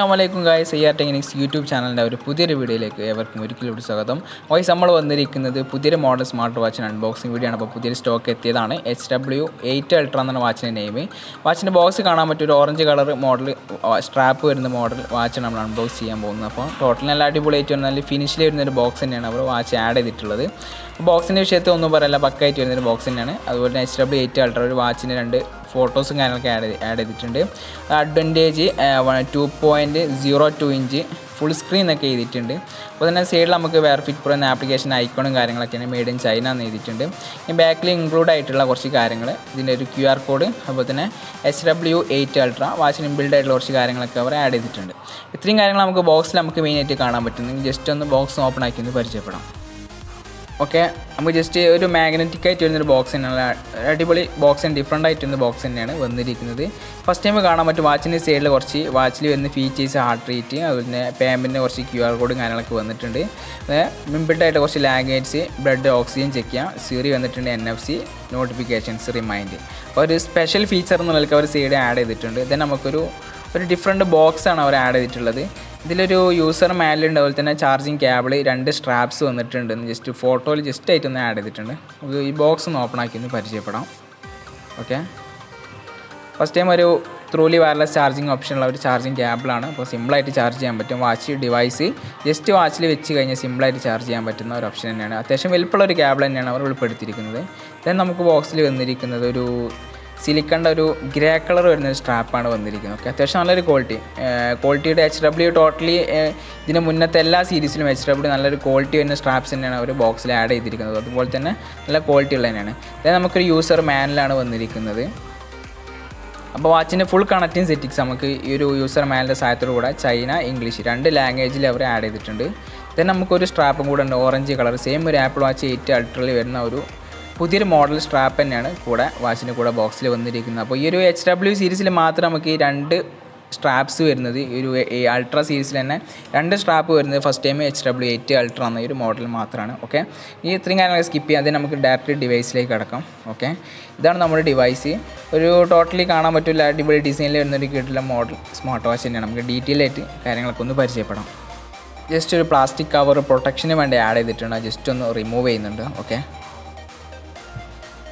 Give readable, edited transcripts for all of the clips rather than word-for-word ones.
Assalamualaikum guys, AR Techniques YouTube ചാനലിൻ്റെ ഒരു പുതിയൊരു വീഡിയോയിലേക്ക് ഏവർക്കും ഒരിക്കലും സ്വാഗതം. വോയിസ് നമ്മൾ വന്നിരിക്കുന്നത് പുതിയൊരു മോഡൽ സ്മാർട്ട് വാച്ചിന് അൺബോക്സിംഗ് വീഡിയോ ആണ്. അപ്പോൾ പുതിയൊരു സ്റ്റോക്ക് എത്തിയതാണ്. HW8 അൾട്ര എന്നാണ് വാച്ചിൻ്റെ നെയിം. വാച്ചിൻ്റെ ബോക്സ് കാണാൻ പറ്റും, ഒരു ഓറഞ്ച് കളർ മോഡൽ സ്ട്രാപ്പ് വരുന്ന മോഡൽ വാച്ച് നമ്മൾ അൺബോക്സ് ചെയ്യാൻ പോകുന്നത്. അപ്പോൾ ടോട്ടൽ നല്ല അടിപൊളിയായിട്ട് വരുന്ന നല്ല ഫിനിഷിൽ വരുന്നൊരു ബോക്സ് തന്നെയാണ് അവർ വാച്ച് ആഡ് ചെയ്തിട്ടുള്ളത്. ബോക്സിൻ്റെ വിഷയത്തിൽ ഒന്നും പറയല്ല, പക്കായിട്ട് വരുന്നൊരു ബോക്സ് തന്നെയാണ്. അതുപോലെ തന്നെ HW8 അൾട്ര ഒരു വാച്ചിന് 2 ഫോട്ടോസും കാര്യങ്ങളൊക്കെ ആഡ് ചെയ്തിട്ടുണ്ട്. അഡ്വാൻറ്റേജ് 2.02 ഇഞ്ച് ഫുൾ സ്ക്രീൻ ഒക്കെ എഴുതിയിട്ടുണ്ട്. അപ്പോൾ തന്നെ സൈഡിൽ നമുക്ക് ഫിറ്റ് പ്രോ എന്ന ആപ്ലിക്കേഷൻ ഐക്കണും കാര്യങ്ങളൊക്കെയാണ് മെയ്ഡ് ഇൻ ചൈന എന്ന് എഴുതിയിട്ടുണ്ട്. ഈ ബാക്കിൽ ഇൻക്ലൂഡ് ആയിട്ടുള്ള കുറച്ച് കാര്യങ്ങൾ, ഇതിൻ്റെ ഒരു QR കോഡ്, അതുപോലെ തന്നെ HW8 അൾട്ര വാച്ചിന് ഇൻബിൽഡ് ആയിട്ടുള്ള കുറച്ച് കാര്യങ്ങളൊക്കെ അവർ ആഡ് ചെയ്തിട്ടുണ്ട്. ഇത്രയും കാര്യങ്ങൾ നമുക്ക് ബോക്സിൽ നമുക്ക് മെയിനായിട്ട് കാണാൻ പറ്റുന്നെങ്കിൽ ജസ്റ്റ് ഒന്ന് ബോക്സ് ഓപ്പൺ ആക്കി ഒന്ന് പരിചയപ്പെടാം. ഓക്കെ, നമുക്ക് ജസ്റ്റ് ഒരു മാഗ്നറ്റിക് ആയിട്ട് വരുന്നൊരു ബോക്സ് തന്നെയാണ്. അടിപൊളി ബോക്സ് ആണ്, ഡിഫറെൻ്റ് ആയിട്ട് വരുന്ന ബോക്സ് തന്നെയാണ് വന്നിരിക്കുന്നത്. ഫസ്റ്റ് ടൈം കാണാൻ പറ്റും വാച്ചിൻ്റെ സൈഡിൽ കുറച്ച് വാച്ചിൽ വരുന്ന ഫീച്ചേഴ്സ്, ഹാർട്ട് റേറ്റ്, അതുപോലെ തന്നെ പേയ്മെൻറ്റിന് കുറച്ച് QR കോഡും കാര്യങ്ങളൊക്കെ വന്നിട്ടുണ്ട്. ഇൻബിൽഡ് കുറച്ച് ലാംഗ്വേജ്, ബ്ലഡ് ഓക്സിജൻ ചെക്ക് ചെയ്യാം, സിറി വന്നിട്ടുണ്ട്, NFC നോട്ടിഫിക്കേഷൻസ്, റിമൈൻഡ്. അപ്പോൾ ഒരു സ്പെഷ്യൽ ഫീച്ചർ എന്നുള്ളതൊക്കെ അവർ സൈഡ് ആഡ് ചെയ്തിട്ടുണ്ട്. ദെൻ നമുക്കൊരു ഡിഫറെൻറ്റ് ബോക്സാണ് അവർ ആഡ് ചെയ്തിട്ടുള്ളത്. ഇതിലൊരു യൂസർ മാനുവലുണ്ട്, അതുപോലെ തന്നെ ചാർജിങ് കേബിൾ, 2 സ്ട്രാപ്സ് വന്നിട്ടുണ്ട്. ജസ്റ്റ് ഫോട്ടോയിൽ ജസ്റ്റ് ആയിട്ടൊന്ന് ആഡ് ചെയ്തിട്ടുണ്ട്. നമുക്ക് ഈ ബോക്സ് ഒന്ന് ഓപ്പൺ ആക്കി ഒന്ന് പരിചയപ്പെടാം. ഓക്കെ, ഫസ്റ്റ് ടൈം ഒരു ത്രൂലി വയർലെസ് ചാർജിങ് ഓപ്ഷനുള്ള ഒരു ചാർജിങ് കേബിളാണ്. അപ്പോൾ സിമ്പിളായിട്ട് ചാർജ് ചെയ്യാൻ പറ്റും. വാച്ച് ഡിവൈസ് ജസ്റ്റ് വാച്ചിൽ വെച്ച് കഴിഞ്ഞാൽ സിമ്പിളായിട്ട് ചാർജ് ചെയ്യാൻ പറ്റുന്ന ഒരു ഓപ്ഷൻ തന്നെയാണ്. അത്യാവശ്യം വലുപ്പമുള്ള ഒരു കേബിൾ തന്നെയാണ് അവർ ഉൾപ്പെടുത്തിയിരിക്കുന്നത്. ദെൻ നമുക്ക് ബോക്സിൽ വന്നിരിക്കുന്നത് ഒരു സിലിക്കണിൻ്റെ ഒരു ഗ്രേ കളർ വരുന്നൊരു സ്ട്രാപ്പാണ് വന്നിരിക്കുന്നത്. ഓക്കെ, അത്യാവശ്യം നല്ലൊരു ക്വാളിറ്റിയുടെ HW ടോട്ടലി ഇതിന് മുന്നത്തെ എല്ലാ സീരീസിലും HW നല്ലൊരു ക്വാളിറ്റി വരുന്ന സ്ട്രാപ്സ് തന്നെയാണ് അവർ ബോക്സിൽ ആഡ് ചെയ്തിരിക്കുന്നത്. അതുപോലെ തന്നെ നല്ല ക്വാളിറ്റി ഉള്ള തന്നെയാണ്. അതായത് നമുക്കൊരു യൂസർ മാനുവലാണ് വന്നിരിക്കുന്നത്. അപ്പോൾ വാച്ചിൻ്റെ ഫുൾ കണക്റ്റിംഗ് സെറ്റിങ്സ് നമുക്ക് ഈ ഒരു യൂസർ മാനുവലിൻ്റെ സഹായത്തോടു കൂടെ ചൈന, ഇംഗ്ലീഷ് 2 ലാംഗ്വേജിൽ അവർ ആഡ് ചെയ്തിട്ടുണ്ട്. ദെൻ നമുക്കൊരു സ്ട്രാപ്പും കൂടെ ഉണ്ട്, ഓറഞ്ച് കളർ, സെയിം ഒരു ആപ്പിൾ വാച്ച് 8 അൾട്രയിൽ വരുന്ന ഒരു പുതിയൊരു മോഡൽ സ്ട്രാപ്പ് തന്നെയാണ് കൂടെ വാച്ചിൻ്റെ കൂടെ ബോക്സിൽ വന്നിരിക്കുന്നത്. അപ്പോൾ ഈ ഒരു HW സീരീസിൽ മാത്രം നമുക്ക് ഈ 2 സ്ട്രാപ്സ് വരുന്നത്, ഈ ഒരു അൾട്ര സീരീസിൽ തന്നെ 2 സ്ട്രാപ്പ് വരുന്നത് ഫസ്റ്റ് ടൈം HW8 അൾട്ര എന്ന ഒരു മോഡൽ മാത്രമാണ്. ഓക്കെ, ഈ ഇത്രയും കാര്യങ്ങൾ സ്കിപ്പ് ചെയ്യാതെ നമുക്ക് ഡയറക്റ്റ് ഡിവൈസിലേക്ക് കിടക്കാം. ഓക്കെ, ഇതാണ് നമ്മുടെ ഡിവൈസ്. ഒരു ടോട്ടലി കാണാൻ പറ്റില്ല അടിപൊളി ഡിസൈനിൽ വരുന്നൊരു കിട്ടുള്ള മോഡൽ സ്മാർട്ട് വാച്ച് തന്നെയാണ്. നമുക്ക് ഡീറ്റെയിൽ ആയിട്ട് കാര്യങ്ങളൊക്കെ ഒന്ന് പരിചയപ്പെടാം. ജസ്റ്റ് ഒരു പ്ലാസ്റ്റിക് കവർ പ്രൊട്ടക്ഷന് വേണ്ടി ആഡ് ചെയ്തിട്ടുണ്ട്, ജസ്റ്റ് ഒന്ന് റിമൂവ് ചെയ്യുന്നുണ്ട്. ഓക്കെ,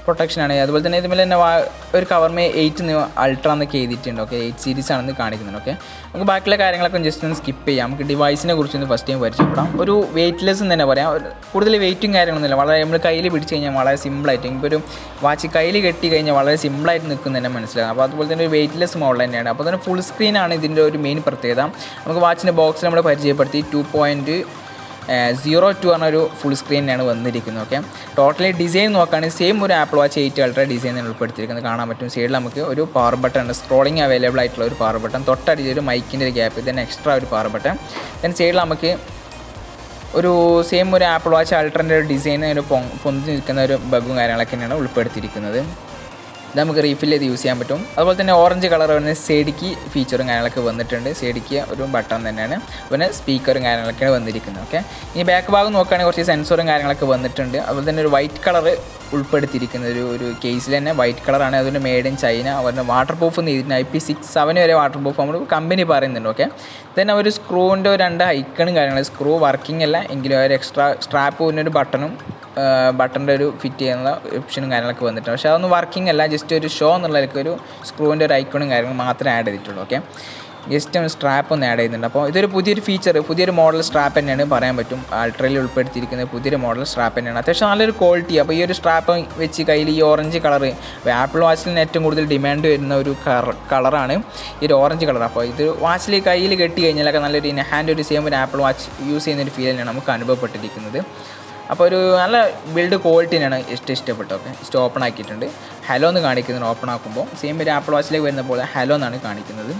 പ്രൊട്ടക്ഷനാണ്. അതുപോലെ തന്നെ ഇതുപോലെ തന്നെ ഒരു കവർമേ 8 അൾട്ര എന്നൊക്കെ എഴുതിയിട്ടുണ്ട്. ഓക്കെ, 8 സീരീസ് ആണെന്ന് കാണിക്കുന്നുണ്ട്. ഓക്കെ, നമുക്ക് ബാക്കിയുള്ള കാര്യങ്ങളൊക്കെ ജസ്റ്റ് ഒന്ന് സ്കിപ്പ് ചെയ്യാം. നമുക്ക് ഡിവൈസിനെ കുറിച്ചൊന്ന് ഫസ്റ്റ് ടൈം പരിചയപ്പെടാം. ഒരു വെയ്റ്റ്ലെസ് എന്ന് തന്നെ പറയാം, കൂടുതൽ വെയിറ്റും കാര്യങ്ങളൊന്നുമില്ല. വളരെ നമ്മൾ കയ്യിൽ പിടിച്ച് കഴിഞ്ഞാൽ വളരെ സിമ്പിളായിട്ട്, ഇപ്പോൾ ഒരു വാച്ച് കയ്യിൽ കെട്ടി കഴിഞ്ഞാൽ വളരെ സിമ്പിളായിട്ട് നിൽക്കുന്ന തന്നെ മനസ്സിലാകും. അപ്പോൾ അതുപോലെ തന്നെ ഒരു വെയ്റ്റ്ലെസ് മോഡൽ തന്നെയാണ്. അപ്പോൾ തന്നെ ഫുൾ സ്ക്രീനാണ് ഇതിൻ്റെ ഒരു മെയിൻ പ്രത്യേകത. നമുക്ക് വാച്ചിൻ്റെ ബോക്സിൽ നമ്മൾ പരിചയപ്പെടുത്തി 2.02 പറഞ്ഞൊരു ഫുൾ സ്ക്രീനാണ് വന്നിരിക്കുന്നത്. ഓക്കെ, ടോട്ടലി ഡിസൈൻ നോക്കുകയാണെങ്കിൽ സെയിം ഒരു ആപ്പിൾ വാച്ച് 8 അൾട്ര ഡിസൈനാണ് ഉൾപ്പെടുത്തിയിരിക്കുന്നത്. കാണാൻ പറ്റും സൈഡിൽ നമുക്ക് ഒരു പവർ ബട്ടൺ ഉണ്ട്, സ്ക്രോളിംഗ് അവൈലബിൾ ആയിട്ടുള്ള ഒരു പവർ ബട്ടൺ, തൊട്ടടിയിൽ ഒരു മൈക്കിൻ്റെ ഒരു ഗ്യാപ്പ്, then എക്സ്ട്രാ ഒരു പവർ ബട്ടൺ. ദെൻ സൈഡിൽ നമുക്ക് ഒരു സെയിം ഒരു ആപ്പിൾ വാച്ച് അൾട്രൻ്റെ ഒരു ഡിസൈൻ, ഒരു പൊന്തി നിൽക്കുന്ന ഒരു ബഗും കാര്യങ്ങളൊക്കെ തന്നെയാണ് ഉൾപ്പെടുത്തിയിരിക്കുന്നത്. ഇത് നമുക്ക് റീഫിൽ ചെയ്ത് യൂസ് ചെയ്യാൻ പറ്റും. അതുപോലെ തന്നെ ഓറഞ്ച് കളർ വരുന്ന സൈഡിക്ക് ഫീച്ചറും കാര്യങ്ങളൊക്കെ വന്നിട്ടുണ്ട്. സൈഡിക്ക് ഒരു ബട്ടൺ തന്നെയാണ്, പിന്നെ സ്പീക്കറും കാര്യങ്ങളൊക്കെയാണ് വന്നിരിക്കുന്നത്. ഓക്കെ, ഇനി ബാക്ക് ഭാഗം നോക്കുകയാണെങ്കിൽ കുറച്ച് സെൻസറും കാര്യങ്ങളൊക്കെ വന്നിട്ടുണ്ട്. അതുപോലെ തന്നെ ഒരു വൈറ്റ് കളർ ഉൾപ്പെടുത്തിയിരിക്കുന്ന ഒരു കേസിൽ തന്നെ വൈറ്റ് കളറാണ്. അതുകൊണ്ട് മെയ്ഡ് ഇൻ ചൈന. അവരുടെ വാട്ടർ പ്രൂഫ് എന്ന് ചെയ്തിട്ടുണ്ട്, IP67 വരെ വാട്ടർ പ്രൂഫ് നമ്മൾ കമ്പനി പറയുന്നുണ്ട്. ഓക്കെ, then ഒരു സ്ക്രൂവിൻ്റെ 2 ഐക്കണും കാര്യങ്ങൾ, സ്ക്രൂ വർക്കിംഗ് അല്ല എങ്കിലും ഒരു എക്സ്ട്രാ സ്ട്രാപ്പ് വരുന്നൊരു ബട്ടൻ്റെ ഒരു ഫിറ്റ് ചെയ്യുന്ന ഓപ്ഷനും കാര്യങ്ങളൊക്കെ വന്നിട്ടുണ്ട്. പക്ഷേ അതൊന്നും വർക്കിംഗ് അല്ല, ജസ്റ്റ് ഒരു ഷോ എന്നുള്ളവർക്ക് ഒരു സ്ക്രൂവിൻ്റെ ഒരു ഐക്കണും കാര്യങ്ങളും മാത്രമേ ആഡ് ചെയ്തിട്ടുള്ളൂ. ഓക്കെ, ജസ്റ്റ് ഒന്ന് സ്ട്രാപ്പ് ഒന്ന് ആഡ് ചെയ്യുന്നുണ്ട്. അപ്പോൾ ഇതൊരു പുതിയൊരു ഫീച്ചർ, പുതിയൊരു മോഡൽ സ്ട്രാപ്പ് തന്നെയാണ് പറയാൻ പറ്റും. അൾട്രയിൽ ഉൾപ്പെടുത്തിയിരിക്കുന്ന പുതിയൊരു മോഡൽ സ്ട്രാപ്പ് തന്നെയാണ്. അത്യാവശ്യം നല്ലൊരു ക്വാളിറ്റി. അപ്പോൾ ഈ ഒരു സ്ട്രാപ്പ് വെച്ച് കയ്യിൽ ഈ ഓറഞ്ച് കളർ, ആപ്പിൾ വാച്ചിൽ ഏറ്റവും കൂടുതൽ ഡിമാൻഡ് വരുന്ന ഒരു കളറാണ് ഈ ഒരു ഓറഞ്ച് കളർ. അപ്പോൾ ഇത് വാച്ചിൽ കയ്യിൽ കെട്ടി കഴിഞ്ഞാലൊക്കെ നല്ലൊരു ഹാൻഡ് ഒരു സെയിം ഒരു ആപ്പിൾ വാച്ച് യൂസ് ചെയ്യുന്നൊരു ഫീൽ തന്നെയാണ് നമുക്ക് അനുഭവപ്പെട്ടിരിക്കുന്നത്. അപ്പോൾ ഒരു നല്ല ബിൽഡ് ക്വാളിറ്റി തന്നെയാണ് ഇഷ്ടപ്പെട്ടത്. ഓക്കെ, ജസ്റ്റ് ഓപ്പൺ ആക്കിയിട്ടുണ്ട്. ഹലോ എന്ന് കാണിക്കുന്നത് ഓപ്പൺ ആക്കുമ്പോൾ സെയിം ഒരു ആപ്പിൾ വാച്ചിലേക്ക് വരുന്ന പോലെ ഹലോ എന്നാണ് കാണിക്കുന്നത്.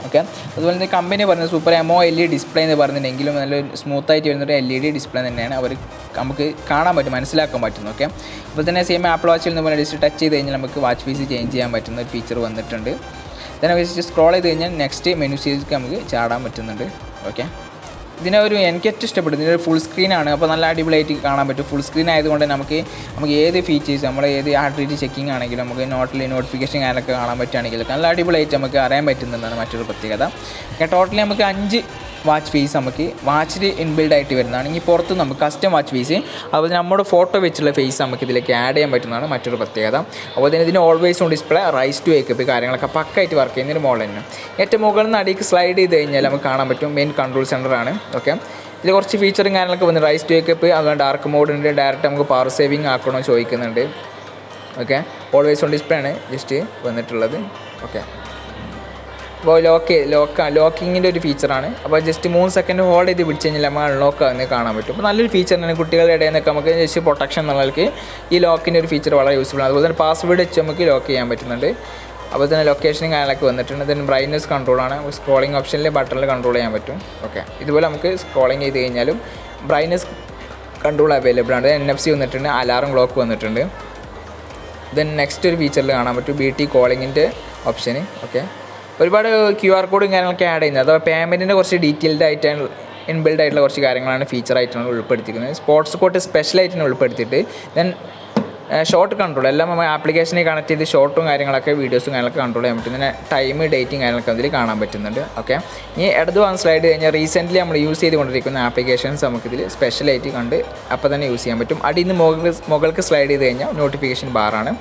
ഓക്കെ, അതുപോലെ തന്നെ കമ്പനി പറയുന്നത് സൂപ്പർ AMOLED ഡിസ്പ്ലേ എന്ന് പറഞ്ഞിട്ടുണ്ടെങ്കിലും നല്ലൊരു സ്മൂത്തായിട്ട് വരുന്നൊരു LED ഡിസ്പ്ലേ തന്നെയാണ് അവർ നമുക്ക് കാണാൻ പറ്റും, മനസ്സിലാക്കാൻ പറ്റുന്നു. ഓക്കെ, അപ്പോൾ തന്നെ സെയിം ആപ്പിൾ വാച്ചിൽ നിന്ന് പറഞ്ഞാൽ ജസ്റ്റ് ടച്ച് ചെയ്ത് കഴിഞ്ഞാൽ നമുക്ക് വാച്ച് ഫേസ് ചേഞ്ച് ചെയ്യാൻ പറ്റുന്ന ഒരു ഫീച്ചർ വന്നിട്ടുണ്ട്. then ജസ്റ്റ് സ്ക്രോൾ ചെയ്ത് കഴിഞ്ഞാൽ നെക്സ്റ്റ് മെനു സീരീസിലേക്ക് നമുക്ക് ചാടാൻ പറ്റുന്നുണ്ട്. ഓക്കെ, ഇതിനെ ഒരു എനിക്ക് ഏറ്റവും ഇഷ്ടപ്പെട്ടു ഇതിൻ്റെ ഫുൾ സ്ക്രീനാണ്. അപ്പോൾ നല്ല അടിപൊളിയായിട്ട് കാണാൻ പറ്റും. ഫുൾ സ്ക്രീൻ ആയതുകൊണ്ട് നമുക്ക് ഏത് ഫീച്ചേഴ്സ് നമ്മൾ ഏത് ഹാർട്ട് റേറ്റ് ചെക്കിംഗ് ആണെങ്കിലും നമുക്ക് നോട്ടിഫിക്കേഷൻ കാര്യങ്ങളൊക്കെ കാണാൻ പറ്റുകയാണെങ്കിൽ നല്ല അടിപൊളിയായിട്ട് നമുക്ക് അറിയാൻ പറ്റുന്നതാണ് മറ്റൊരു പ്രത്യേകത. ടോട്ടലി നമുക്ക് 5 വാച്ച് ഫേസ് നമുക്ക് വാച്ചിൽ ഇൻബിൽഡ് ആയിട്ട് വരുന്നതാണ്. ഇനി പുറത്ത് നമുക്ക് കസ്റ്റം വാച്ച് ഫേസ് അതുപോലെ നമ്മുടെ ഫോട്ടോ വെച്ചുള്ള ഫേസ് നമുക്ക് ഇതിലേക്ക് ആഡ് ചെയ്യാൻ പറ്റുന്നതാണ് മറ്റൊരു പ്രത്യേകത. അതുപോലെ തന്നെ ഇതിന് always on display, raise to wake up കാര്യങ്ങളൊക്കെ പക്കായിട്ട് വർക്ക് ചെയ്യുന്ന ഒരു മോഡൽ തന്നെ. ഏറ്റവും മുകളിൽ നിന്ന് അടിയിലേക്ക് സ്ലൈഡ് ചെയ്ത് കഴിഞ്ഞാൽ നമുക്ക് കാണാൻ പറ്റും മെയിൻ കൺട്രോൾ സെൻ്ററാണ്. ഓക്കെ, ഇതിൽ കുറച്ച് ഫീച്ചറും കാര്യങ്ങളൊക്കെ വന്ന് റൈസ് ടു വേക്കപ്പ്, അതുപോലെ ഡാർക്ക് മോഡുണ്ട്, ഡയറക്റ്റ് നമുക്ക് പവർ സേവിങ് ആക്കണമെന്ന് ചോദിക്കുന്നുണ്ട്. ഓക്കെ, ഓൾവേസ് ഓൺ ഡിസ്പ്ലേ ആണ് ജസ്റ്റ് വന്നിട്ടുള്ളത്. ഓക്കെ, അപ്പോൾ ലോക്കിങ്ങിൻ്റെ ഒരു ഫീച്ചറാണ്. അപ്പോൾ ജസ്റ്റ് 3 സെക്കൻഡ് ഹോൾഡ് ചെയ്ത് പിടിച്ച് കഴിഞ്ഞാൽ നമ്മൾ അൺലോക്ക് ആകുന്നത് കാണാൻ പറ്റും. അപ്പോൾ നല്ലൊരു ഫീച്ചറാണ്. കുട്ടികളുടെ ഇടയിൽ നിന്നൊക്കെ നമുക്ക് ജസ്റ്റ് പ്രൊട്ടക്ഷൻ എന്നുള്ളവർക്ക് ഈ ലോക്കിൻ്റെ ഒരു ഫീച്ചർ വളരെ യൂസ്ഫുൾ ആണ്. അതുപോലെ തന്നെ പാസ്വേഡ് വെച്ച് നമുക്ക് ലോക്ക് ചെയ്യാൻ പറ്റുന്നുണ്ട്. അതുപോലെ തന്നെ ലൊക്കേഷനും കാര്യങ്ങളൊക്കെ വന്നിട്ടുണ്ട്. ഇതിന് ബ്രൈറ്റ്നസ് കൺട്രോളാണ്. സ്ക്രോളിംഗ് ഓപ്ഷനിൽ ബട്ടണിൽ കൺട്രോൾ ചെയ്യാൻ പറ്റും. ഓക്കെ, ഇതുപോലെ നമുക്ക് സ്ക്രോളിംഗ് ചെയ്ത് കഴിഞ്ഞാലും ബ്രൈറ്റ്നസ് കൺട്രോൾ അവൈലബിൾ ആണ്. NFC വന്നിട്ടുണ്ട്, അലാറം ക്ലോക്ക് വന്നിട്ടുണ്ട്. ദെൻ നെക്സ്റ്റ് ഒരു ഫീച്ചറിൽ കാണാൻ പറ്റും BT കോളിങ്ങിൻ്റെ ഓപ്ഷന്. ഓക്കെ, ഒരുപാട് QR കോഡും കാര്യങ്ങളൊക്കെ ആഡ് ചെയ്യുന്നത്. അഥവാ പേയ്മെൻറ്റിൻ്റെ കുറച്ച് ഡീറ്റെയിൽഡ് ആയിട്ടാണ് ഇൻബിൽഡ് ആയിട്ടുള്ള കുറച്ച് കാര്യങ്ങളാണ് ഫീച്ചറായിട്ടാണ് ഉൾപ്പെടുത്തിയിരിക്കുന്നത്. സ്പോർട്സ് കോഡ് സ്പെഷ്യലായിട്ടാണ് ഉൾപ്പെടുത്തിയിട്ട് ദെൻ ഷോർട്ട് കൺട്രോൾ എല്ലാം നമ്മൾ ആപ്ലിക്കേഷനെ കണക്ട് ചെയ്ത് ഷോർട്ടും കാര്യങ്ങളൊക്കെ വീഡിയോസും കാര്യങ്ങളൊക്കെ കൺട്രോൾ ചെയ്യാൻ പറ്റും. പിന്നെ ടൈം ഡേറ്റും കാര്യങ്ങളൊക്കെ അതിൽ കാണാൻ പറ്റുന്നുണ്ട്. ഓക്കെ, ഇനി ഇടത് ഭാഗം സ്ലൈഡ് കഴിഞ്ഞാൽ റീസെൻ്റ്ലി നമ്മൾ യൂസ് ചെയ്തുകൊണ്ടിരിക്കുന്ന ആപ്ലിക്കേഷൻസ് നമുക്കിതിൽ സ്പെഷ്യലായിട്ട് കണ്ട് അപ്പോൾ തന്നെ യൂസ് ചെയ്യാൻ പറ്റും. അടിയിൽ നിന്ന് മുകൾക്ക് സ്ലൈഡ് ചെയ്ത് കഴിഞ്ഞാൽ നോട്ടിഫിക്കേഷൻ ബാറാണ്.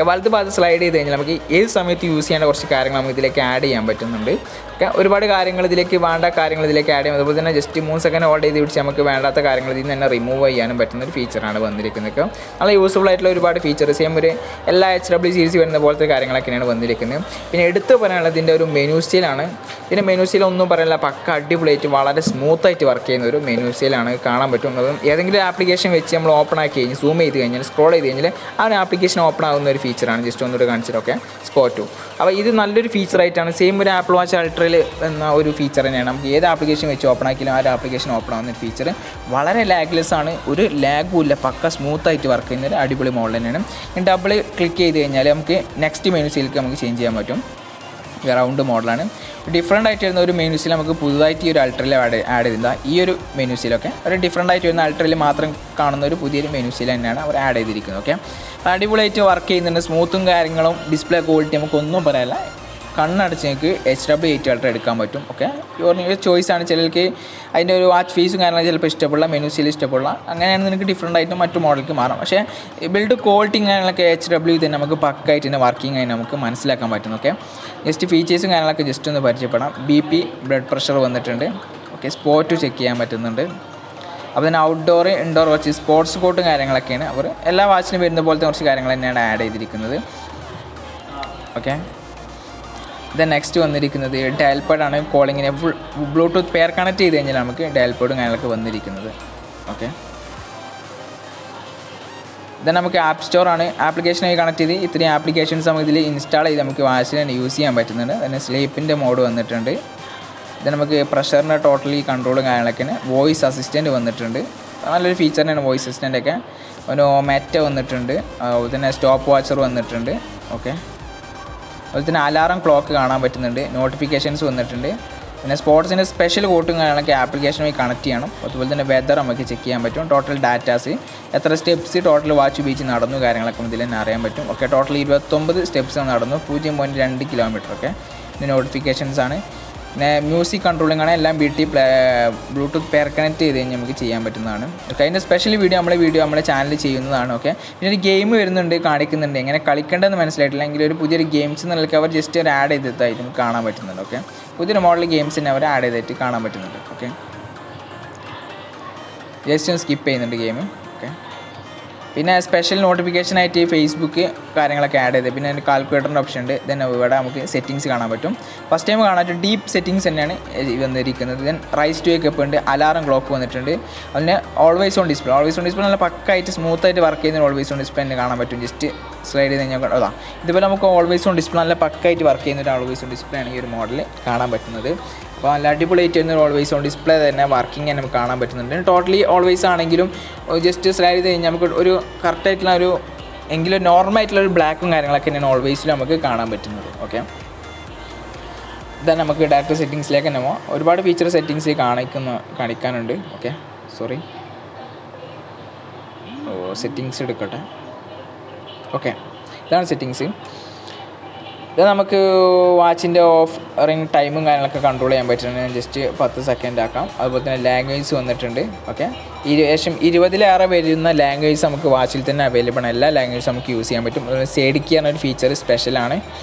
വലത് ഭാഗത്ത് സ്ലൈഡ് ചെയ്ത് കഴിഞ്ഞാൽ നമുക്ക് ഏത് സമയത്ത് യൂസ് ചെയ്യേണ്ട കുറച്ച് കാര്യങ്ങൾ നമുക്ക് ഇതിലേക്ക് ആഡ് ചെയ്യാൻ പറ്റുന്നുണ്ട്. ഓക്കെ, ഒരുപാട് കാര്യങ്ങൾ ഇതിലേക്ക് വേണ്ട കാര്യങ്ങൾ ഇതിലേക്ക് ആഡ് ചെയ്യാം. അതുപോലെ തന്നെ ജസ്റ്റ് 3 സെക്കൻഡ് ഹോൾഡ് ചെയ്ത് പിടിച്ച് നമുക്ക് വേണ്ടാത്ത കാര്യങ്ങൾ ഇതിൽ നിന്ന് തന്നെ റിമൂവ് ചെയ്യാനും പറ്റുന്ന ഒരു ഫീച്ചറാണ് വന്നിരിക്കുന്നത്. നല്ല യൂസ്ഫുൾ ആയിട്ടുള്ള ഒരുപാട് ഫീച്ചർ സെയിം ഒരു എല്ലാ HW സീരീസ് വരുന്ന പോലത്തെ കാര്യങ്ങളൊക്കെയാണ് വന്നിരിക്കുന്നത്. പിന്നെ എടുത്ത് പറയാനുള്ളത് ഇതിൻ്റെ ഒരു മെനു സ്റ്റൈലാണ്. ഇതിൻ്റെ മെനു സ്റ്റൈൽ ഒന്നും പറയാനില്ല, പക്ക അടിപൊളിയായിട്ട് വളരെ സ്മൂത്തായിട്ട് വർക്ക് ചെയ്യുന്ന ഒരു മെനു സ്റ്റൈലാണ് കാണാൻ പറ്റുന്നത്. ഏതെങ്കിലും ആപ്ലിക്കേഷൻ വെച്ച് നമ്മൾ ഓപ്പൺ ആക്കി കഴിഞ്ഞ് സൂം ചെയ്ത് കഴിഞ്ഞാൽ സ്ക്രോൾ ചെയ്ത് കഴിഞ്ഞാൽ ആ ഒരു ആപ്ലിക്കേഷൻ ഓപ്പൺ ആകുന്ന ഒരു ഫീച്ചറാണ്. ജസ്റ്റ് ഒന്നുകൂടെ കാണിച്ചിട്ട് ഓക്കെ സ്കോർ 2. അപ്പോൾ ഇത് നല്ലൊരു ഫീച്ചറായിട്ടാണ്. സെയിം ഒരു ആപ്പിൾ വാച്ച് അൾട്രയിൽ എന്ന ഒരു ഫീച്ചർ തന്നെയാണ്. നമുക്ക് ഏത് ആപ്ലിക്കേഷൻ വെച്ച് ഓപ്പൺ ആക്കിയാലും ആ ഒരു ആപ്ലിക്കേഷൻ ഓപ്പൺ ആകുന്ന ഒരു ഫീച്ചർ വളരെ ലാഗ്ലെസ് ആണ്. ഒരു ലാഗും ഇല്ല, പക്ക സ്മൂത്തായിട്ട് വർക്ക് ചെയ്യുന്ന ഒരു അടിപൊളി മോഡൽ തന്നെയാണ്. ഡബിൾ ക്ലിക്ക് ചെയ്ത് കഴിഞ്ഞാൽ നമുക്ക് നെക്സ്റ്റ് മെനുസിലേക്ക് നമുക്ക് ചേഞ്ച് ചെയ്യാൻ പറ്റും. റൗണ്ട് മോഡലാണ്. ഡിഫറൻ്റ് ആയിട്ട് വരുന്ന ഒരു മെനുസിൽ നമുക്ക് പുതുതായിട്ട് ഈ ഒരു അൾട്രയിൽ ആഡ് ചെയ്തില്ല. ഈ ഒരു മെനുസിലൊക്കെ ഒരു ഡിഫറൻ്റ് ആയിട്ട് വരുന്ന അൾട്രയിൽ മാത്രം കാണുന്ന ഒരു പുതിയൊരു മെനുസിൽ തന്നെയാണ് അവർ ആഡ് ചെയ്തിരിക്കുന്നത്. ഓക്കെ, അടിപൊളിയായിട്ട് വർക്ക് ചെയ്യുന്നുണ്ട്. സ്മൂത്തും കാര്യങ്ങളും ഡിസ്പ്ലേ ക്വാളിറ്റി നമുക്കൊന്നും പറയാനില്ല. കണ്ണടച്ച് നിങ്ങൾക്ക് HW8 അൾട്ര എടുക്കാൻ പറ്റും. ഓക്കെ, യുവർ ചോയ്സാണ്. ചിലർക്ക് അതിൻ്റെ ഒരു വാച്ച് ഫീസും കാര്യങ്ങളും ചിലപ്പോൾ ഇഷ്ടപ്പെടില്ല, മെനുസിൽ ഇഷ്ടപ്പെടില്ല. അങ്ങനെയാണ് നിനക്ക് ഡിഫറൻ്റ് ആയിട്ട് മറ്റു മോഡലിലേക്ക് മാറാം. പക്ഷേ ബിൽഡ് ക്വാളിറ്റി കാര്യങ്ങളൊക്കെ HW തന്നെ നമുക്ക് പക്കായിട്ട് തന്നെ വർക്കിംഗ് ആയി നമുക്ക് മനസ്സിലാക്കാൻ പറ്റും. ഓക്കെ, ജസ്റ്റ് ഫീച്ചേഴ്സും കാര്യങ്ങളൊക്കെ ജസ്റ്റ് ഒന്ന് പരിചയപ്പെടാം. BP ബ്ലഡ് പ്രഷർ വന്നിട്ടുണ്ട്. ഓക്കെ, സ്പോട്ട് ചെക്ക് ചെയ്യാൻ പറ്റുന്നുണ്ട്. അപ്പോൾ തന്നെ ഔട്ട്ഡോർ ഇൻഡോർ വാച്ച് സ്പോർട്സ് കോട്ടും കാര്യങ്ങളൊക്കെയാണ് അവർ എല്ലാ വാച്ചിനും വരുന്ന പോലത്തെ കുറച്ച് കാര്യങ്ങൾ തന്നെയാണ് ആഡ് ചെയ്തിരിക്കുന്നത്. ഓക്കെ, ഇത് നെക്സ്റ്റ് വന്നിരിക്കുന്നത് ഡയൽ പാഡാണ്. കോളിങ്ങിനെ ഫുൾ ബ്ലൂടൂത്ത് പെയർ കണക്ട് ചെയ്ത് കഴിഞ്ഞാൽ നമുക്ക് ഡയൽ പാഡും കാര്യങ്ങളൊക്കെ വന്നിരിക്കുന്നത്. ഓക്കെ, ഇത് നമുക്ക് ആപ്പ് സ്റ്റോറാണ്. ആപ്ലിക്കേഷനായി കണക്ട് ചെയ്ത് ഇത്രയും ആപ്ലിക്കേഷൻസ് നമുക്ക് ഇതിൽ ഇൻസ്റ്റാൾ ചെയ്ത് നമുക്ക് വാച്ചിൽ തന്നെ യൂസ് ചെയ്യാൻ പറ്റുന്നുണ്ട്. പിന്നെ സ്ലീപ്പിൻ്റെ മോഡ് വന്നിട്ടുണ്ട്. ഇത് നമുക്ക് പ്രഷറിൻ്റെ ടോട്ടലി കൺട്രോളും കാര്യങ്ങളൊക്കെയാണ്. വോയിസ് അസിസ്റ്റൻറ്റ് വന്നിട്ടുണ്ട്. നല്ലൊരു ഫീച്ചർ തന്നെയാണ് വോയിസ് അസിസ്റ്റൻ്റൊക്കെ. ഒരു മെറ്റ വന്നിട്ടുണ്ട്. അതുപോലെ തന്നെ സ്റ്റോപ്പ് വാച്ചർ വന്നിട്ടുണ്ട്. ഓക്കെ, അതുപോലെ തന്നെ അലാറം ക്ലോക്ക് കാണാൻ പറ്റുന്നുണ്ട്. നോട്ടിഫിക്കേഷൻസ് വന്നിട്ടുണ്ട്. പിന്നെ സ്പോർട്സിൻ്റെ സ്പെഷ്യൽ കോട്ടും കാര്യങ്ങളൊക്കെ ആപ്ലിക്കേഷനുമായി കണക്ട് ചെയ്യണം. അതുപോലെ തന്നെ വെതർ നമുക്ക് ചെക്ക് ചെയ്യാൻ പറ്റും. ടോട്ടൽ ഡാറ്റാസ് എത്ര സ്റ്റെപ്സ് ടോട്ടൽ വാച്ച് ഉപയോഗിച്ച് നടന്നു കാര്യങ്ങളൊക്കെ ഇതിൽ തന്നെ അറിയാൻ പറ്റും. ഓക്കെ, ടോട്ടൽ 29 സ്റ്റെപ്സ് നടന്നു, 0.2 കിലോമീറ്റർ. ഓക്കെ, പിന്നെ നോട്ടിഫിക്കേഷൻസ് ആണ്. പിന്നെ മ്യൂസിക് കൺട്രോളിംഗ് ആണ്. എല്ലാം ബ്ലൂടൂത്ത് പെയർ കണക്ട് ചെയ്ത് കഴിഞ്ഞാൽ നമുക്ക് ചെയ്യാൻ പറ്റുന്നതാണ്. ഓക്കെ, അതിൻ്റെ സ്പെഷ്യൽ നമ്മുടെ ചാനലിൽ ചെയ്യുന്നതാണ്. ഓക്കെ, പിന്നെ ഒരു ഗെയിം വരുന്നുണ്ട്, കാണിക്കുന്നുണ്ട്. എങ്ങനെ കളിക്കേണ്ടതെന്ന് മനസ്സിലായിട്ടില്ല എങ്കിൽ ഒരു പുതിയൊരു ഗെയിംസ് എന്നുള്ളത് അവർ ജസ്റ്റ് ഒരു ആഡ് ചെയ്തതായിട്ട് നമുക്ക് കാണാൻ പറ്റുന്നുണ്ട്. ഓക്കെ, പുതിയൊരു മോഡൽ ഗെയിംസിനെ അവർ ആഡ് ചെയ്തിട്ട് കാണാൻ പറ്റുന്നുണ്ട്. ഓക്കെ, ജസ്റ്റ് സ്കിപ്പ് ചെയ്യുന്നുണ്ട് ഗെയിം. ഓക്കെ, പിന്നെ സ്പെഷ്യൽ നോട്ടിഫിക്കേഷനായിട്ട് ഫേസ്ബുക്ക് കാര്യങ്ങളൊക്കെ ആഡ് ചെയ്ത് പിന്നെ അതിൻ്റെ കാൽക്കുലേറ്ററിൻ്റെ ഓപ്ഷൻ ഉണ്ട്. ദെൻ ഇവിടെ നമുക്ക് സെറ്റിങ്സ് കാണാൻ പറ്റും. ഫസ്റ്റ് ടൈം കാണാൻ ഡീപ്പ് സെറ്റിങ്സ് തന്നെയാണ് വന്നിരിക്കുന്നത്. ദെൻ റൈസ് ടു വേക്കപ്പ് ഉണ്ട്, അലാറം ക്ലോക്ക് വന്നിട്ടുണ്ട്. അതിന് ഓൾവേസ് ഓൺ ഡിസ്പ്ലേ നല്ല പക്കായിട്ട് സ്മൂത്തായിട്ട് വർക്ക് ചെയ്യുന്ന ഓൾവേസ് ഓൺ ഡിസ്പ്ലേ തന്നെ കാണാൻ പറ്റും. ജസ്റ്റ് സ്ലൈഡ് ചെയ്ത് കഴിഞ്ഞാൽ അതാ ഇതുപോലെ നമുക്ക് ഓൾവേസ് ഓൺ ഡിസ്പ്ലേ നല്ല പക്കായിട്ട് വർക്ക് ചെയ്യുന്ന ഒരു ഓൾവേസ് ഓൺ ഡിസ്പ്ലേ ആണ് ഈ ഒരു മോഡൽ കാണാൻ പറ്റുന്നത്. അപ്പോൾ നല്ല അടിപൊളിയായിട്ട് വരുന്ന ഓൾവേസ് ഓൺ ഡിസ്പ്ലേ തന്നെ വർക്കിംഗ് നമുക്ക് കാണാൻ പറ്റുന്നുണ്ട്. ടോട്ടലി ഓൾവേസ് ആണെങ്കിലും ജസ്റ്റ് സ്ലൈഡ് ചെയ്ത് കഴിഞ്ഞാൽ നമുക്ക് ഒരു കറക്റ്റായിട്ടുള്ള ഒരു എങ്കിലും നോർമലായിട്ടുള്ള ഒരു ബ്ലാക്കും കാര്യങ്ങളൊക്കെ തന്നെയാണ് ഓൾവേസിൽ നമുക്ക് കാണാൻ പറ്റുന്നത്. ഓക്കെ, ഇതാ നമുക്ക് ഡയറക്റ്റ് സെറ്റിങ്സിലേക്ക് തന്നെ പോകാം. ഒരുപാട് ഫീച്ചർ സെറ്റിങ്സ് കാണിക്കാനുണ്ട്. ഓക്കെ, സോറി, സെറ്റിങ്സ് എടുക്കട്ടെ. ഓക്കെ, ഇതാണ് സെറ്റിങ്സ്. ഇത് നമുക്ക് വാച്ചിൻ്റെ ഓഫ് റിംഗ് ടൈമും കാര്യങ്ങളൊക്കെ കൺട്രോൾ ചെയ്യാൻ പറ്റുന്നുണ്ട്. ജസ്റ്റ് 10 സെക്കൻഡ് ആക്കാം. അതുപോലെ തന്നെ ലാംഗ്വേജ് വന്നിട്ടുണ്ട്. ഓക്കെ, ഏകദേശം 20-ലേറെ വരുന്ന ലാംഗ്വേജ് നമുക്ക് വാച്ചിൽ തന്നെ അവൈലബിൾ ആണ്. എല്ലാ ലാംഗ്വേജും നമുക്ക് യൂസ് ചെയ്യാൻ പറ്റും. സേഡിക്ക് എന്നൊരു ഫീച്ചർ സ്പെഷ്യലാണ്.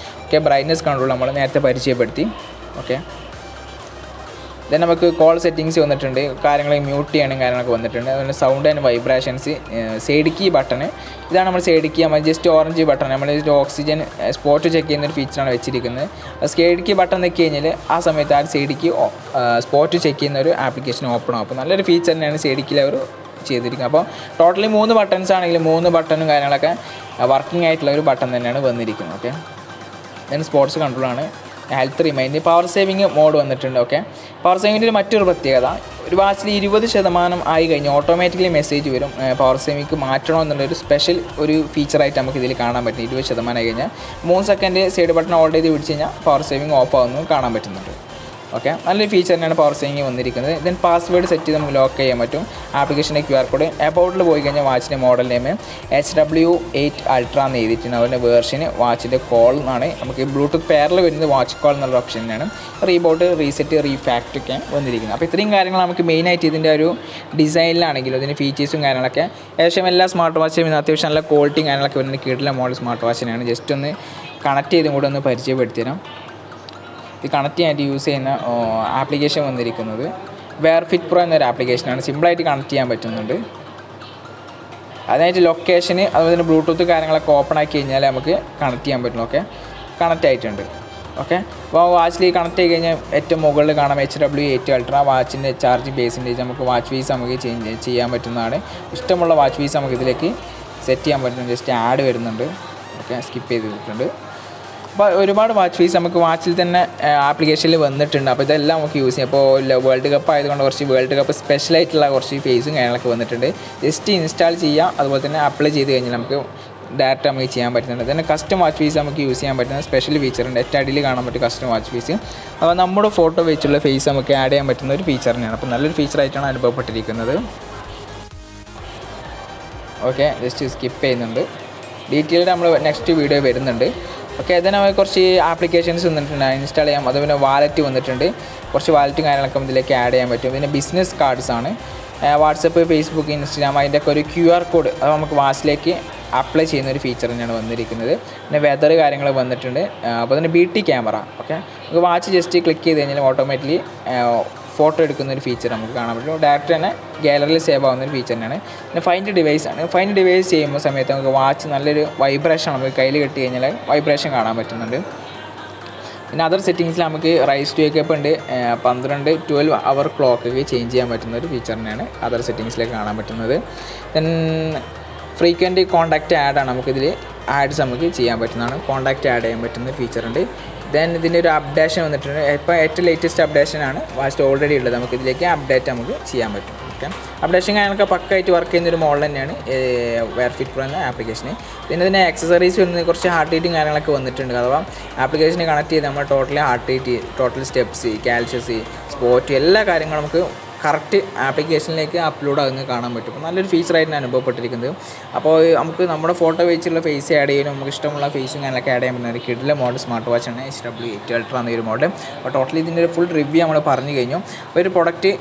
ഓക്കെ, ബ്രൈറ്റ്നസ് കൺട്രോൾ നമ്മൾ നേരത്തെ പരിചയപ്പെടുത്തി. ഓക്കെ, ദെൻ നമുക്ക് കോൾ സെറ്റിങ്സ് വന്നിട്ടുണ്ട്. കാര്യങ്ങൾ മ്യൂട്ട് ചെയ്യണം കാര്യങ്ങളൊക്കെ വന്നിട്ടുണ്ട്. അതുപോലെ sound and vibrations, side key button, ഇതാണ് നമ്മൾ സൈഡ് കീ. നമ്മൾ ജസ്റ്റ് ഓറഞ്ച് ബട്ടൺ, നമ്മൾ ജസ്റ്റ് ഓക്സിജൻ സ്പോട്ട് ചെക്ക് ചെയ്യുന്നൊരു ഫീച്ചറാണ് വെച്ചിരിക്കുന്നത്. സൈഡ് കീ ബട്ടൺ നിൽക്കി കഴിഞ്ഞാൽ ആ സമയത്ത് ആ സൈഡ് കീ സ്പോട്ട് ചെക്ക് ചെയ്യുന്ന ഒരു ആപ്ലിക്കേഷൻ ഓപ്പൺ ആവും. അപ്പോൾ നല്ലൊരു ഫീച്ചർ തന്നെയാണ് സൈഡ് കീയിൽ അവർ ചെയ്തിരിക്കുന്നത്. അപ്പോൾ ടോട്ടലി 3 ബട്ടൺസ് ആണെങ്കിലും 3 ബട്ടണും കാര്യങ്ങളൊക്കെ വർക്കിംഗ് ആയിട്ടുള്ള ഒരു ബട്ടൺ തന്നെയാണ് വന്നിരിക്കുന്നത്. ഓക്കെ, ദെൻ സ്പോർട്സ് കൺട്രോളാണ്. Health remind, power saving mode വന്നിട്ടുണ്ട്. ഓക്കെ, പവർ സേവിങ്ങിൻ്റെ മറ്റൊരു പ്രത്യേകത, ഒരു വാച്ചിൽ 20% ആയി കഴിഞ്ഞാൽ ഓട്ടോമാറ്റിക്കലി മെസ്സേജ് വരും പവർ സേവിങ് മാറ്റണോ എന്നുള്ളൊരു സ്പെഷ്യൽ ഒരു ഫീച്ചറായിട്ട് നമുക്ക് ഇതിൽ കാണാൻ പറ്റും. 20% ആയി കഴിഞ്ഞാൽ 3 സെക്കൻഡ് സൈഡ് ബട്ടൺ ഹോൾഡ് ചെയ്ത് പിടിച്ച് കഴിഞ്ഞാൽ പവർ സേവിങ് ഓഫ് ആവുന്നത് കാണാൻ പറ്റുന്നുണ്ട്. ഓക്കെ, നല്ലൊരു ഫീച്ചർ തന്നെയാണ് പവർ സേവിങ് വന്നിരിക്കുന്നത്. ദെൻ പാസ്വേഡ് സെറ്റ് ചെയ്ത് നമുക്ക് ലോക്ക് ചെയ്യാൻ പറ്റും. ആപ്ലിക്കേഷൻ്റെ QR കോഡ് എബൌട്ടിൽ പോയി കഴിഞ്ഞാൽ വാച്ചിൻ്റെ മോഡൽ നെയിം HW8 അൾട്ര എന്ന് എഴുതിയിട്ടുണ്ട്. അതുപോലെ വേർഷന് വാച്ചിൻ്റെ കോൾ എന്നാണ്. നമുക്ക് ബ്ലൂടൂത്ത് പെയറിൽ വരുന്നത് വാച്ച് കോൾ എന്നുള്ള ഓപ്ഷൻ തന്നെയാണ്. റീബോട്ട്, റീസെറ്റ്, റീഫാക്റ്റ് ഒക്കെ വന്നിരിക്കുന്നത്. അപ്പോൾ ഇത്രയും കാര്യങ്ങൾ നമുക്ക് മെയിനായിട്ട് ഇതിൻ്റെ ഒരു ഡിസൈനിലാണെങ്കിലും ഇതിൻ്റെ ഫീച്ചേഴ്സും കാര്യങ്ങളൊക്കെ ഏകദേശം എല്ലാ സ്മാർട്ട് വാച്ചിലും അത്യാവശ്യം നല്ല ക്വാളിറ്റിയും കാര്യങ്ങളൊക്കെ വരുന്ന കീഴിലെ മോഡൽ സ്മാർട്ട് വാച്ചിനാണ്. ജസ്റ്റ് ഒന്ന് കണക്ട് ചെയ്തും കൂടെ ഒന്ന് പരിചയപ്പെടുത്തി തരാം. ഇത് കണക്ട് ചെയ്യാനായിട്ട് യൂസ് ചെയ്യുന്ന ആപ്ലിക്കേഷൻ വന്നിരിക്കുന്നത് വെയർ ഫിറ്റ് പ്രോ എന്നൊരു ആപ്ലിക്കേഷനാണ്. സിമ്പിളായിട്ട് കണക്ട് ചെയ്യാൻ പറ്റുന്നുണ്ട്. അതിനായിട്ട് ലൊക്കേഷന് അതുപോലെ തന്നെ ബ്ലൂടൂത്ത് കാര്യങ്ങളൊക്കെ ഓപ്പൺ ആക്കി കഴിഞ്ഞാൽ നമുക്ക് കണക്ട് ചെയ്യാൻ പറ്റും. ഓക്കെ, കണക്റ്റ് ആയിട്ടുണ്ട്. ഓക്കെ, അപ്പോൾ വാച്ചിൽ കണക്ട് ചെയ്ത് കഴിഞ്ഞാൽ ഏറ്റവും മുകളിൽ കാണാം HW8 അൾട്ര. വാച്ചിൻ്റെ ചാർജിങ് പേഴ്സൻറ്റേജ് നമുക്ക് വാച്ച് ഫീസ് നമുക്ക് ചെയ്യാൻ പറ്റുന്നതാണ്. ഇഷ്ടമുള്ള വാച്ച് ഫീസ് നമുക്ക് ഇതിലേക്ക് സെറ്റ് ചെയ്യാൻ പറ്റും. ജസ്റ്റ് ആഡ് വരുന്നുണ്ട്. ഓക്കെ, സ്കിപ്പ് ചെയ്തിട്ടുണ്ട്. അപ്പോൾ ഒരുപാട് വാച്ച് ഫീസ് നമുക്ക് വാച്ചിൽ തന്നെ ആപ്ലിക്കേഷനിൽ വന്നിട്ടുണ്ട്. അപ്പോൾ ഇതെല്ലാം നമുക്ക് യൂസ് ചെയ്യാം. അപ്പോൾ വേൾഡ് കപ്പ് ആയതുകൊണ്ട് കുറച്ച് വേൾഡ് കപ്പ് സ്പെഷ്യലായിട്ടുള്ള കുറച്ച് ഫേസും കാര്യങ്ങളൊക്കെ വന്നിട്ടുണ്ട്. ജസ്റ്റ് ഇൻസ്റ്റാൾ ചെയ്യുക, അതുപോലെ തന്നെ അപ്ലൈ ചെയ്ത് കഴിഞ്ഞാൽ നമുക്ക് ഡയറക്റ്റ് നമുക്ക് ചെയ്യാൻ പറ്റുന്നുണ്ട്. തന്നെ കസ്റ്റം വാച്ച് ഫീസ് നമുക്ക് യൂസ് ചെയ്യാൻ പറ്റുന്ന സ്പെഷ്യൽ ഫീച്ചറുണ്ട്. ഏറ്റവും അടിയിൽ കാണാൻ പറ്റും കസ്റ്റം വാച്ച് ഫീസ്. അപ്പോൾ നമ്മുടെ ഫോട്ടോ വെച്ചുള്ള ഫേസ് നമുക്ക് ആഡ് ചെയ്യാൻ പറ്റുന്ന ഒരു ഫീച്ചർ തന്നെയാണ്. അപ്പോൾ നല്ലൊരു ഫീച്ചറായിട്ടാണ് അനുഭവപ്പെട്ടിരിക്കുന്നത്. ഓക്കെ, ജസ്റ്റ് സ്കിപ്പ് ചെയ്യുന്നുണ്ട്. ഡീറ്റെയിൽഡ് നമ്മൾ നെക്സ്റ്റ് വീഡിയോ വരുന്നുണ്ട്. ഓക്കെ, അതിന് നമുക്ക് കുറച്ച് ആപ്ലിക്കേഷൻസ് വന്നിട്ടുണ്ട്, ഇൻസ്റ്റാൾ ചെയ്യാം. അതുപോലെ വാലറ്റ് വന്നിട്ടുണ്ട്. കുറച്ച് വാലറ്റും കാര്യങ്ങളൊക്കെ ഇതിലേക്ക് ആഡ് ചെയ്യാൻ പറ്റും. പിന്നെ ബിസിനസ് കാർഡ്സ് ആണ്. വാട്സപ്പ്, ഫേസ്ബുക്ക്, ഇൻസ്റ്റാഗ്രാം അതിൻ്റെയൊക്കെ ഒരു QR കോഡ് അത് നമുക്ക് വാച്ചിലേക്ക് അപ്ലൈ ചെയ്യുന്ന ഒരു ഫീച്ചർ തന്നെയാണ് വന്നിരിക്കുന്നത്. പിന്നെ വെതർ കാര്യങ്ങൾ വന്നിട്ടുണ്ട്. അപ്പോൾ തന്നെ BT ക്യാമറ. ഓക്കെ, നമുക്ക് വാച്ച് ജസ്റ്റ് ക്ലിക്ക് ചെയ്ത് കഴിഞ്ഞാൽ ഓട്ടോമാറ്റിക്കലി ഫോട്ടോ എടുക്കുന്ന ഒരു ഫീച്ചർ നമുക്ക് കാണാൻ പറ്റും. ഡയറക്റ്റ് തന്നെ ഗാലറിയിൽ സേവ് ആവുന്ന ഒരു ഫീച്ചർ തന്നെയാണ്. പിന്നെ ഫൈൻഡ് ഡിവൈസ് ആണ്. ഫൈൻഡ് ഡിവൈസ് ചെയ്യുമ്പോൾ സമയത്ത് നമുക്ക് വാച്ച് നല്ലൊരു വൈബ്രേഷൻ നമുക്ക് കയ്യിൽ കെട്ടി കഴിഞ്ഞാൽ വൈബ്രേഷൻ കാണാൻ പറ്റുന്നുണ്ട്. പിന്നെ അതർ സെറ്റിങ്സിൽ നമുക്ക് റൈസ് ടു വേക്കപ്പ് ഉണ്ട്. 12 അവർ ക്ലോക്കൊക്കെ ചേഞ്ച് ചെയ്യാൻ പറ്റുന്ന ഒരു ഫീച്ചർ തന്നെയാണ് അതർ സെറ്റിങ്സിലേക്ക് കാണാൻ പറ്റുന്നത്. ദെൻ ഫ്രീക്വൻറ്റ് കോൺടാക്റ്റ് ആഡാണ്. നമുക്കിതിൽ ആഡ്സ് നമുക്ക് ചെയ്യാൻ പറ്റുന്നതാണ്. കോൺടാക്റ്റ് ആഡ് ചെയ്യാൻ പറ്റുന്ന ഫീച്ചറുണ്ട്. ദെൻ ഇതിൻ്റെ ഒരു അപ്ഡേഷൻ വന്നിട്ടുണ്ട്. ഇപ്പോൾ ഏറ്റവും ലേറ്റസ്റ്റ് അപ്ഡേഷനാണ് വാച്ച് ഓൾറെഡി ഉള്ളത്. നമുക്കിതിലേക്ക് അപ്ഡേറ്റ് നമുക്ക് ചെയ്യാൻ പറ്റും. ഓക്കെ, അപ്ഡേഷൻ കാര്യങ്ങളൊക്കെ പക്കായിട്ട് വർക്ക് ചെയ്യുന്നൊരു മോഡൽ തന്നെയാണ് വെയർ ഫിറ്റ് പ്രോ എന്ന ആപ്ലിക്കേഷന്. പിന്നെ ഇതിൻ്റെ ആക്സസറീസ് വരുന്നത് കുറച്ച് ഹാർട്ട് റേറ്റും കാര്യങ്ങളൊക്കെ വന്നിട്ടുണ്ട്. അഥവാ ആപ്ലിക്കേഷനെ കണക്ട് ചെയ്ത് നമ്മൾ totally heart rate, total steps, calories, sport എല്ലാ കാര്യങ്ങളും നമുക്ക് കറക്റ്റ് ആപ്ലിക്കേഷനിലേക്ക് അപ്ലോഡ് ആകുന്നത് കാണാൻ പറ്റും. അപ്പോൾ നല്ലൊരു ഫീച്ചറായിട്ടാണ് അനുഭവപ്പെട്ടിരിക്കുന്നത്. അപ്പോൾ നമുക്ക് നമ്മുടെ ഫോട്ടോ വെച്ചുള്ള ഫേസ് ആഡ് ചെയ്യാനും നമുക്ക് ഇഷ്ടമുള്ള ഫേസും കാര്യങ്ങളൊക്കെ ആഡ് ചെയ്യാൻ പറ്റുന്ന ഒരു കിഡിലെ മോഡൽ സ്മാർട്ട് വാച്ചാണ് HW8 അൾട്ര എന്നൊരു മോഡൽ. അപ്പോൾ ടോട്ടലി ഇതിൻ്റെ ഒരു ഫുൾ റിവ്യൂ നമ്മൾ പറഞ്ഞു കഴിഞ്ഞു. അപ്പോൾ ഒരു പ്രൊഡക്റ്റ്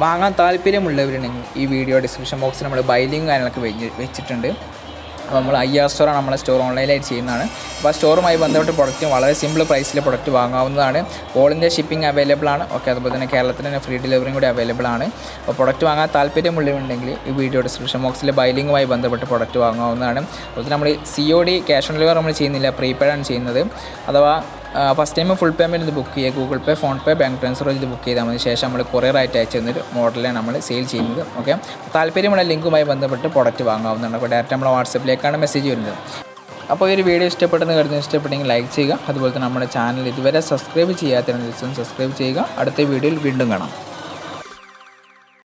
വാങ്ങാൻ താല്പര്യമുള്ളവരുണ്ടെങ്കിൽ ഈ വീഡിയോ ഡിസ്ക്രിപ്ഷൻ ബോക്സിൽ നമ്മൾ ബൈ ലിങ്ക് കാര്യങ്ങളൊക്കെ വെച്ചിട്ടുണ്ട്. അപ്പോൾ നമ്മൾ IR സ്റ്റോറാണ് നമ്മളെ സ്റ്റോർ ഓൺലൈനായിട്ട് ചെയ്യുന്നതാണ്. അപ്പോൾ ആ സ്റ്റോറുമായി ബന്ധപ്പെട്ട പ്രൊഡക്റ്റ് വളരെ സിമ്പിൾ പ്രൈസിൽ പ്രൊഡക്റ്റ് വാങ്ങാവുന്നതാണ്. ഓൾ ഇന്ത്യ ഷിപ്പിംഗ് അവൈലബിൾ ആണ്. ഓക്കെ, അതുപോലെ തന്നെ കേരളത്തിൽ തന്നെ ഫ്രീ ഡെലിവറിയും കൂടി അവൈലബിൾ ആണ്. അപ്പോൾ പ്രൊഡക്റ്റ് വാങ്ങാൻ താല്പര്യമുള്ളവരുണ്ടെങ്കിൽ ഈ വീഡിയോ ഡിസ്ക്രിപ്ഷൻ ബോക്സിൽ ബൈ ലിങ്കുമായി ബന്ധപ്പെട്ട് പ്രൊഡക്റ്റ് വാങ്ങാവുന്നതാണ്. അതുപോലെ നമ്മൾ COD ക്യാഷ് ഓൺ ഡെലിവറി നമ്മൾ ചെയ്യുന്നില്ല, പ്രീപെയ്ഡാണ് ചെയ്യുന്നത്. അഥവാ ഫസ്റ്റ് ടൈം ഫുൾ പേയ്മെൻറ്റ് ഇത് ബുക്ക് ചെയ്യുക, ഗൂഗിൾ പേ, ഫോൺ പേ, ബാങ്ക് ട്രാൻസ്ഫർ ഇത് ബുക്ക് ചെയ്താൽ മതി. ശേഷം നമ്മൾ കൊറിയറായിട്ട് അയച്ചു തന്നൊരു മോഡലാണ് നമ്മൾ സെയിൽ ചെയ്യുന്നത്. ഓക്കെ, താല്പര്യമുള്ള ലിങ്കുമായി ബന്ധപ്പെട്ട് പ്രൊഡക്റ്റ് വാങ്ങാവുന്നതാണ്. അപ്പോൾ ഡയറക്റ്റ് നമ്മൾ വാട്സപ്പിലേക്കാണ് മെസ്സേജ് വരുന്നത്. അപ്പോൾ ഈ ഒരു വീഡിയോ ഇഷ്ടപ്പെട്ടെന്ന് കരുതുന്നു. ഇഷ്ടപ്പെട്ടെങ്കിൽ ലൈക്ക് ചെയ്യുക. അതുപോലെ തന്നെ നമ്മുടെ ചാനൽ ഇതുവരെ സബ്സ്ക്രൈബ് ചെയ്യാത്തവരുണ്ടെങ്കിൽ സബ്സ്ക്രൈബ് ചെയ്യുക. അടുത്ത വീഡിയോയിൽ വീണ്ടും കാണാം.